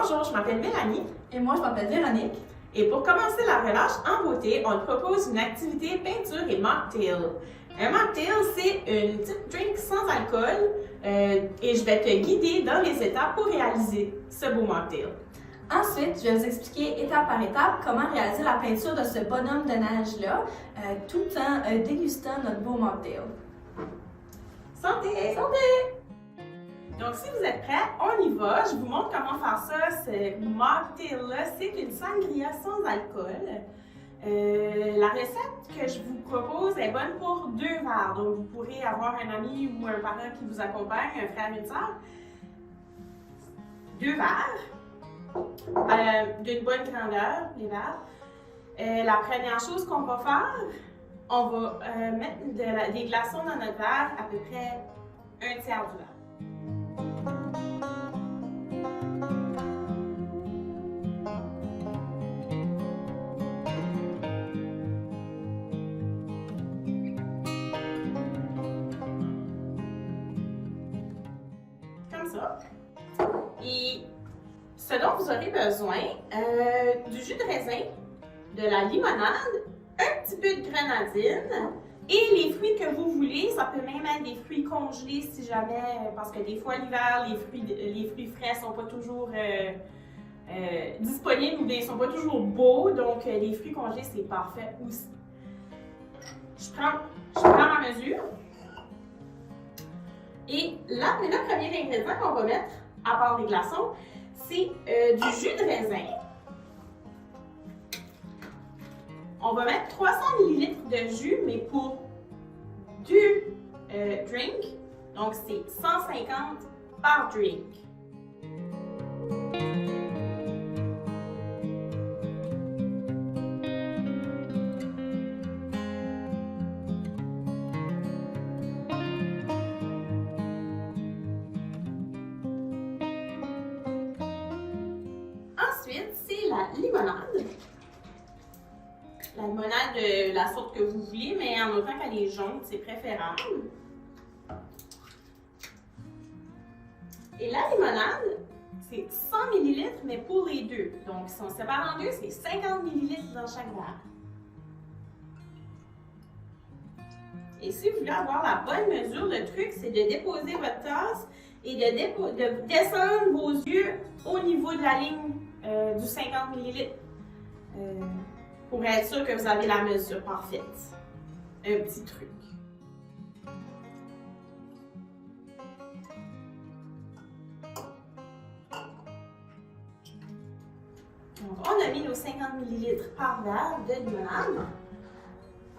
Bonjour, je m'appelle Mélanie. Et moi, je m'appelle Véronique. Et pour commencer la relâche en beauté, on te propose une activité peinture et mocktail. Un mocktail, c'est une petite drink sans alcool et je vais te guider dans les étapes pour réaliser ce beau mocktail. Ensuite, je vais vous expliquer étape par étape comment réaliser la peinture de ce bonhomme de neige-là, tout en dégustant notre beau mocktail. Santé! Santé! Donc, si vous êtes prêts, on y va. Je vous montre comment faire ça. Ce mocktail-là, c'est une sangria sans alcool. La recette que je vous propose est bonne pour 2 verres. Donc, vous pourrez avoir un ami ou un parent qui vous accompagne, un frère, une sœur. 2 verres d'une bonne grandeur, les verres. La première chose qu'on va faire, on va mettre des glaçons dans notre verre, à peu près 1/3 du verre. Comme ça. Et ce dont vous aurez besoin, du jus de raisin, de la limonade, un petit peu de grenadine et les fruits que vous voulez. Ça peut même être des fruits congelés si jamais, parce que des fois l'hiver, les fruits frais sont pas toujours disponibles ou ne sont pas toujours beaux. Donc les fruits congelés, c'est parfait aussi. Je prends ma mesure. Et là, le premier ingrédient qu'on va mettre, à part les glaçons, c'est du jus de raisin. On va mettre 300 ml de jus, mais pour 2 drinks. Donc, c'est 150 par drink. Ensuite, c'est la limonade. La limonade de la sorte que vous voulez, mais en autant qu'elle est jaune, c'est préférable. Et la limonade, c'est 100 ml, mais pour les deux. Donc, si on sépare en deux, c'est 50 ml dans chaque verre. Et si vous voulez avoir la bonne mesure, le truc, c'est de déposer votre tasse et de descendre vos yeux au niveau de la ligne du 50 ml. Pour être sûr que vous avez la mesure parfaite. Un petit truc. Donc, on a mis nos 50 ml par verre de limonade.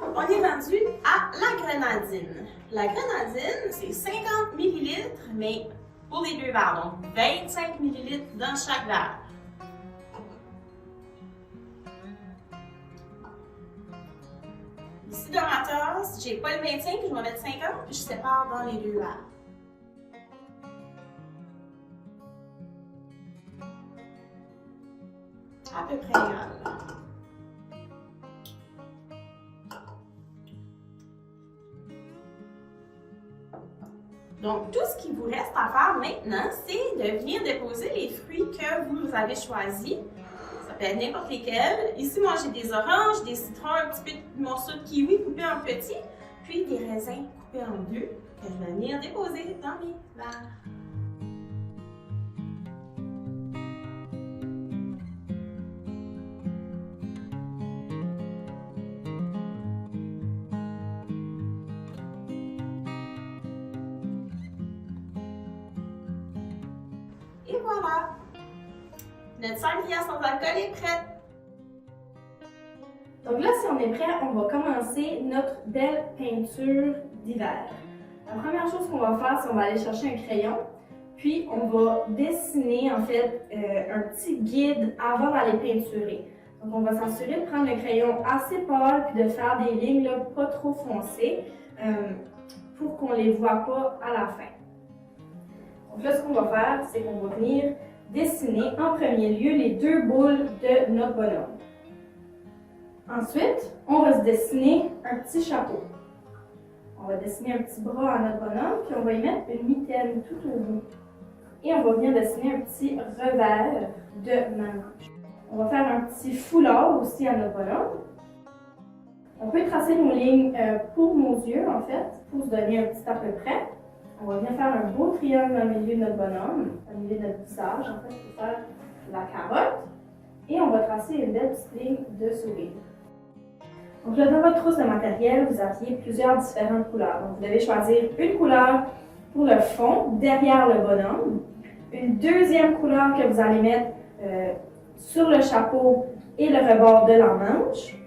On est rendu à la grenadine. La grenadine, c'est 50 ml, mais pour les 2 verres. Donc, 25 ml dans chaque verre. Ici, dans ma tasse, j'ai pas le 25, je vais mettre 50, puis je sépare dans les 2 verres. À peu près égal. Donc, tout ce qu'il vous reste à faire maintenant, c'est de venir déposer les fruits que vous avez choisis. Ça peut être n'importe lesquels. Ici, moi, j'ai des oranges, des citrons, un petit peu de morceaux de kiwi coupés en petits, puis des raisins coupés en 2 que je vais venir déposer dans mes verres. Et voilà! Notre sangria sans alcool est prête! Donc là, si on est prêt, on va commencer notre belle peinture d'hiver. La première chose qu'on va faire, c'est qu'on va aller chercher un crayon, puis on va dessiner en fait un petit guide avant d'aller peinturer. Donc on va s'assurer de prendre le crayon assez pâle puis de faire des lignes là, pas trop foncées pour qu'on ne les voit pas à la fin. Donc là, ce qu'on va faire, c'est qu'on va venir dessiner en premier lieu les 2 boules de notre bonhomme. Ensuite, on va se dessiner un petit chapeau. On va dessiner un petit bras à notre bonhomme, puis on va y mettre une mitaine tout au bout. Et on va venir dessiner un petit revers de ma manche. On va faire un petit foulard aussi à notre bonhomme. On peut tracer nos lignes pour nos yeux, en fait, pour se donner un petit à peu près. On va venir faire un beau triangle au milieu de notre bonhomme, au milieu de notre visage, en fait, pour faire la carotte. Et on va tracer une belle petite ligne de sourire. Donc là, dans votre trousse de matériel, vous aviez plusieurs différentes couleurs. Donc, vous devez choisir une couleur pour le fond, derrière le bonhomme, une deuxième couleur que vous allez mettre sur le chapeau et le rebord de la manche,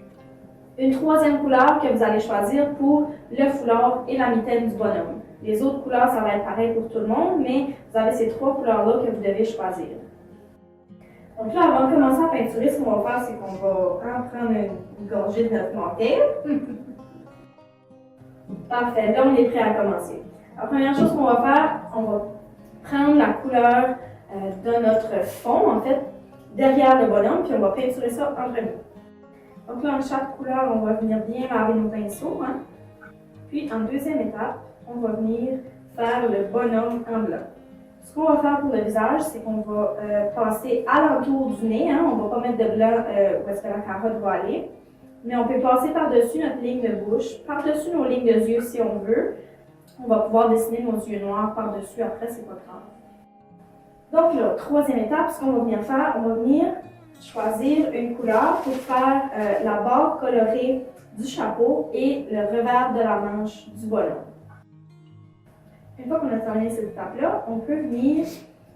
une troisième couleur que vous allez choisir pour le foulard et la mitaine du bonhomme. Les autres couleurs, ça va être pareil pour tout le monde, mais vous avez ces trois couleurs-là que vous devez choisir. Donc là, avant de commencer à peinturer, ce qu'on va faire, c'est qu'on va prendre une gorgée de notre mocktail. Parfait, là on est prêt à commencer. La première chose qu'on va faire, on va prendre la couleur de notre fond, en fait, derrière le bonhomme, puis on va peinturer ça entre nous. Donc là, en chaque couleur, on va venir bien laver nos pinceaux. Hein? Puis en deuxième étape, on va venir faire le bonhomme en blanc. Ce qu'on va faire pour le visage, c'est qu'on va passer alentour du nez. Hein? On ne va pas mettre de blanc où est-ce que la carotte va aller. Mais on peut passer par-dessus notre ligne de bouche, par-dessus nos lignes de yeux si on veut. On va pouvoir dessiner nos yeux noirs par-dessus après, c'est pas grave. Donc là, troisième étape, ce qu'on va venir faire, on va venir choisir une couleur pour faire la barre colorée du chapeau et le revers de la manche du bonhomme. Une fois qu'on a terminé cette étape-là, on peut venir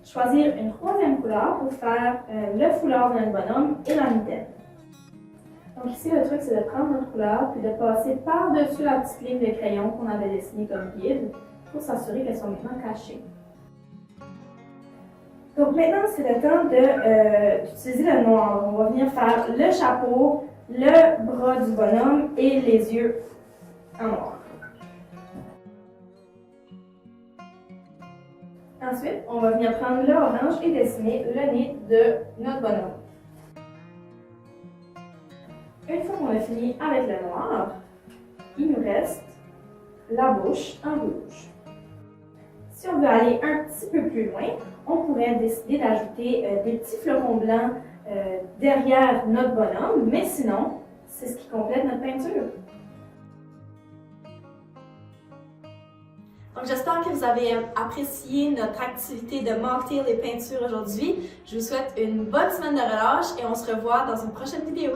choisir une troisième couleur pour faire le foulard de notre bonhomme et la mitaine. Donc ici, le truc, c'est de prendre notre couleur puis de passer par-dessus la petite ligne de crayon qu'on avait dessinée comme guide pour s'assurer qu'elles sont maintenant cachées. Donc maintenant, c'est le temps d'utiliser le noir. On va venir faire le chapeau, le bras du bonhomme et les yeux en noir. Ensuite, on va venir prendre l'orange et dessiner le nez de notre bonhomme. Une fois qu'on a fini avec le noir, il nous reste la bouche en rouge. Si on veut aller un petit peu plus loin, on pourrait décider d'ajouter des petits flocons blancs derrière notre bonhomme, mais sinon, c'est ce qui complète notre peinture. Donc j'espère que vous avez apprécié notre activité de mocktail et peinture aujourd'hui. Je vous souhaite une bonne semaine de relâche et on se revoit dans une prochaine vidéo.